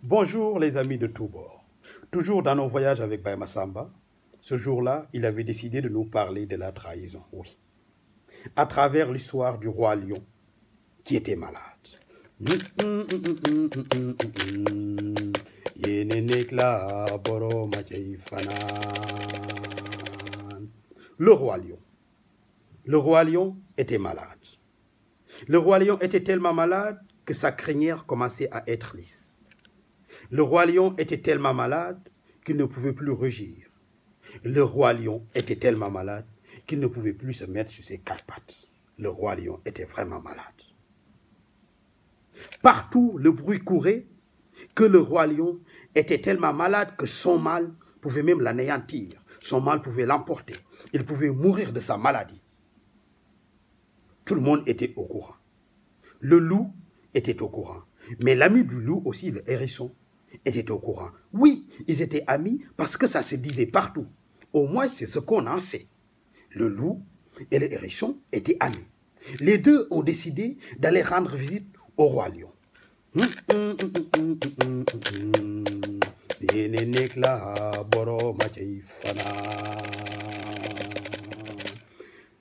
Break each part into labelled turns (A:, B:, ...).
A: Bonjour les amis de tous bords. Toujours dans nos voyages avec Baye Massamba, ce jour-là, il avait décidé de nous parler de la trahison, oui. À travers l'histoire du roi lion qui était malade. Le roi lion. Le roi lion était malade. Le roi lion était tellement malade que sa crinière commençait à être lisse. Le roi lion était tellement malade qu'il ne pouvait plus rugir. Le roi lion était tellement malade qu'il ne pouvait plus se mettre sur ses quatre pattes. Le roi lion était vraiment malade. Partout, le bruit courait que le roi lion était tellement malade que son mal pouvait même l'anéantir. Son mal pouvait l'emporter. Il pouvait mourir de sa maladie. Tout le monde était au courant. Le loup était au courant. Mais l'ami du loup aussi, le hérisson, était au courant. Oui, ils étaient amis parce que ça se disait partout. Au moins, c'est ce qu'on en sait. Le loup et le hérisson étaient amis. Les deux ont décidé d'aller rendre visite au roi lion.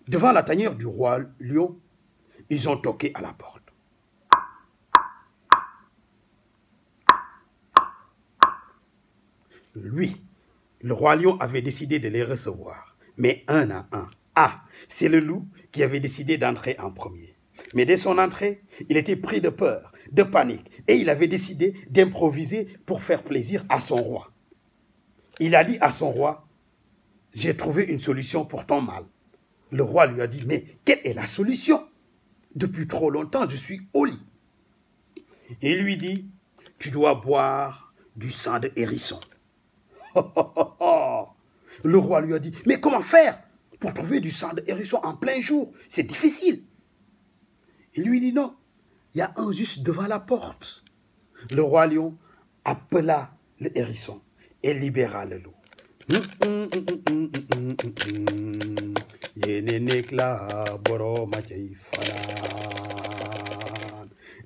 A: Devant la tanière du roi lion, ils ont toqué à la porte. Lui, le roi lion avait décidé de les recevoir, mais un à un. Ah, c'est le loup qui avait décidé d'entrer en premier. Mais dès son entrée, il était pris de peur, de panique, et il avait décidé d'improviser pour faire plaisir à son roi. Il a dit à son roi, « J'ai trouvé une solution pour ton mal. » Le roi lui a dit, « Mais quelle est la solution? Depuis trop longtemps, je suis au lit. » Et il lui dit, « Tu dois boire du sang de hérisson. » Le roi lui a dit, « Mais comment faire pour trouver du sang de hérisson en plein jour? C'est difficile. » Il lui dit, « Non, il y a un juste devant la porte. » Le roi lion appela le hérisson et libéra le loup.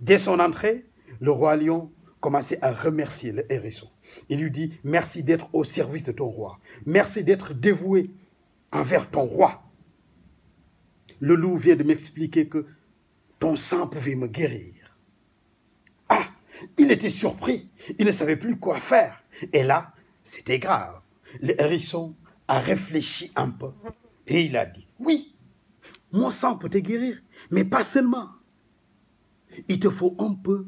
A: Dès son entrée, le roi lion commençait à remercier le hérisson. Il lui dit, « Merci d'être au service de ton roi. Merci d'être dévoué envers ton roi. Le loup vient de m'expliquer que ton sang pouvait me guérir. » Ah, il était surpris. Il ne savait plus quoi faire. Et là, c'était grave. Le hérisson a réfléchi un peu et il a dit, « Oui, mon sang peut te guérir, mais pas seulement. Il te faut un peu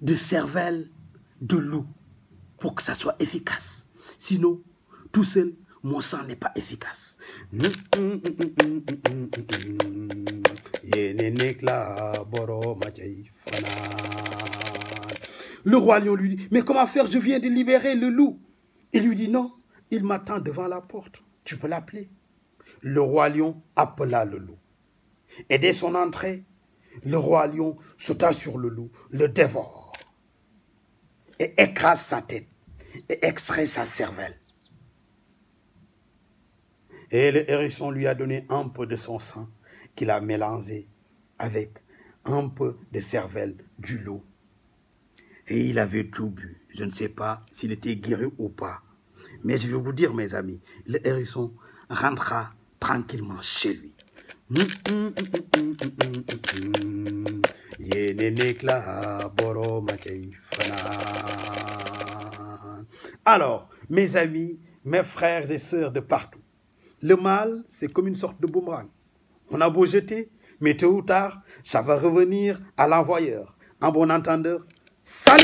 A: de cervelle de loup pour que ça soit efficace. Sinon, tout seul, mon sang n'est pas efficace. » Le roi lion lui dit, « Mais comment faire? Je viens de libérer le loup. » Il lui dit, « Non, il m'attend devant la porte. Tu peux l'appeler. » Le roi lion appela le loup. Et dès son entrée, le roi lion sauta sur le loup, le dévore et écrase sa tête et extrait sa cervelle. Et le hérisson lui a donné un peu de son sang qu'il a mélangé avec un peu de cervelle du loup. Et il avait tout bu. Je ne sais pas s'il était guéri ou pas. Mais je vais vous dire, mes amis, le hérisson rentrera tranquillement chez lui. Alors, mes amis, mes frères et sœurs de partout, le mal, c'est comme une sorte de boomerang. On a beau jeter, mais tôt ou tard, ça va revenir à l'envoyeur. En bon entendeur, salut!